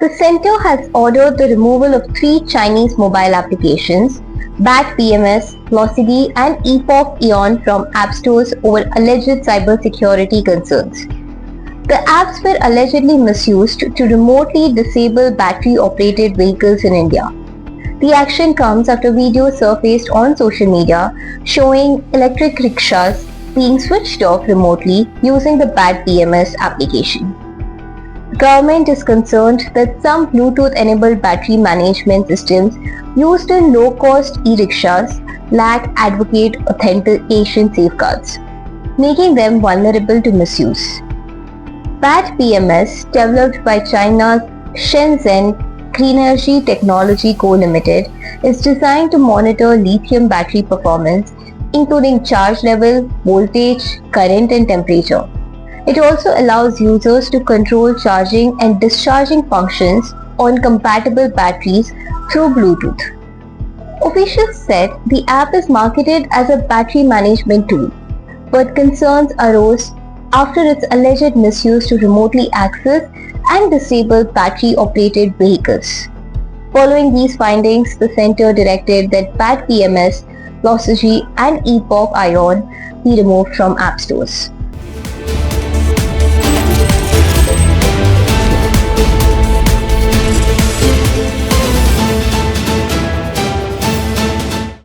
The center has ordered the removal of 3 Chinese mobile applications, BAT PMS, Losigi and Epoch Eon from app stores over alleged cybersecurity concerns. The apps were allegedly misused to remotely disable battery-operated vehicles in India. The action comes after videos surfaced on social media showing electric rickshaws being switched off remotely using the BAT PMS application. The government is concerned that some Bluetooth-enabled battery management systems used in low-cost e-rickshaws lack adequate authentication safeguards, making them vulnerable to misuse. BAT PMS, developed by China's Shenzhen Greenergy Technology Co. Limited, is designed to monitor lithium battery performance, including charge level, voltage, current and temperature. It also allows users to control charging and discharging functions on compatible batteries through Bluetooth. Officials said the app is marketed as a battery management tool, but concerns arose after its alleged misuse to remotely access and disable battery-operated vehicles. Following these findings, the center directed that BAT PMS, Losigi and Epoch Ion be removed from app stores.